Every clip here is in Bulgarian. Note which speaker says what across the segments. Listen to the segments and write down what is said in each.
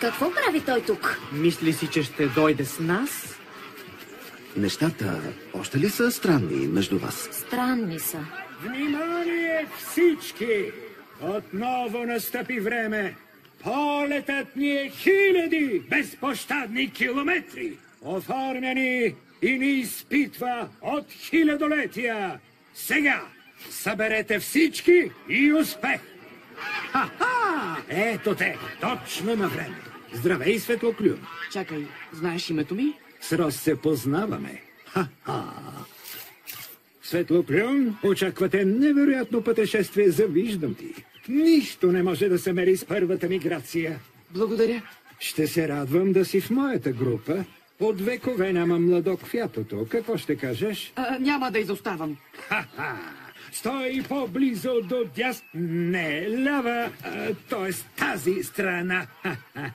Speaker 1: Какво прави той тук?
Speaker 2: Мисли си, че ще дойде с нас?
Speaker 3: Нещата още ли са странни между вас?
Speaker 1: Странни са.
Speaker 4: Внимание всички! Отново настъпи време. Полетът ни е хиляди безпощадни километри. Оформяни и ни изпитва от хилядолетия. Сега съберете всички и успех! Ха-ха! Ето те, точно на време. Здравей, Светлоклюн.
Speaker 2: Чакай, знаеш името ми?
Speaker 4: С Рос се познаваме. Ха-ха! Светлоклюн, очаквате невероятно пътешествие, завиждам ти. Нищо не може да се мери с първата миграция.
Speaker 2: Благодаря.
Speaker 4: Ще се радвам да си в моята група. От векове няма младок в ятото. Какво ще кажеш?
Speaker 2: Няма да изоставам.
Speaker 4: Ха-ха! Стой по-близо до дяс... Не, лява, т.е. тази страна. Ха-ха!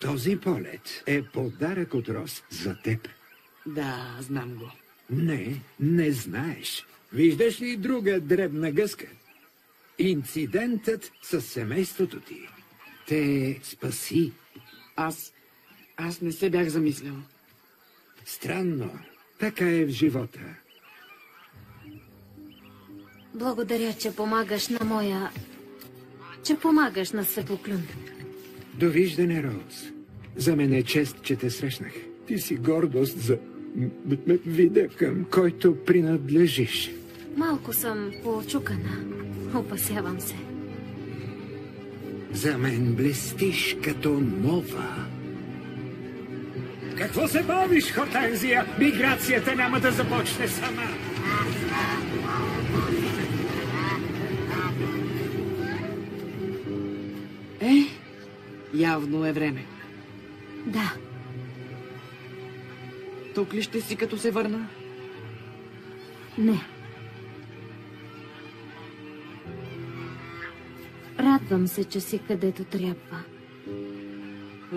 Speaker 4: Този полет е подарък от Рос за теб.
Speaker 2: Да, знам го.
Speaker 4: Не знаеш. Виждаш ли друга дребна гъска? Инцидентът с семейството ти те спаси.
Speaker 2: Аз не се бях замислял.
Speaker 4: Странно. Така е в живота.
Speaker 1: Благодаря, че помагаш на моя... че помагаш на Светлоклюн.
Speaker 4: Довиждане, Роуз. За мен е чест, че те срещнах. Ти си гордост за вида, към който принадлежиш.
Speaker 1: Малко съм поочукана. Опасявам се.
Speaker 4: За мен блестиш като нова. Какво се бавиш, Хортензия? Миграцията няма да започне сама.
Speaker 2: Явно е време.
Speaker 1: Да.
Speaker 2: Тук ли ще си, като се върна?
Speaker 1: Не. Радвам се, че си където трябва.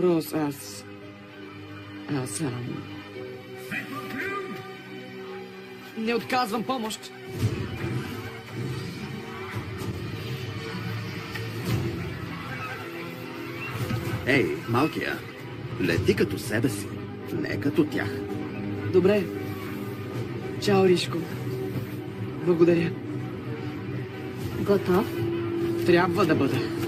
Speaker 2: Рос, аз не отказвам помощ.
Speaker 3: Ей, малкия, лети като себе си, не като тях.
Speaker 2: Добре. Чао, Ришко. Благодаря.
Speaker 1: Готов?
Speaker 2: Трябва да бъда.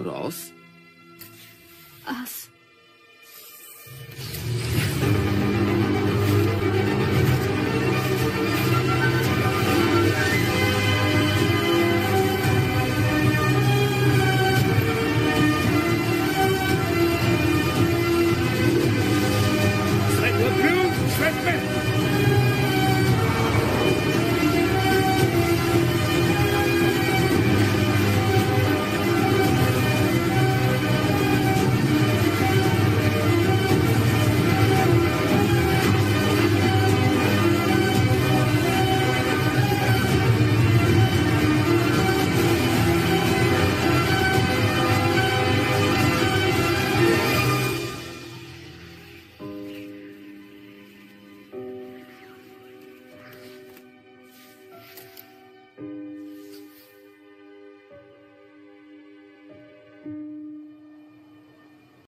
Speaker 3: Рос?
Speaker 1: Аз...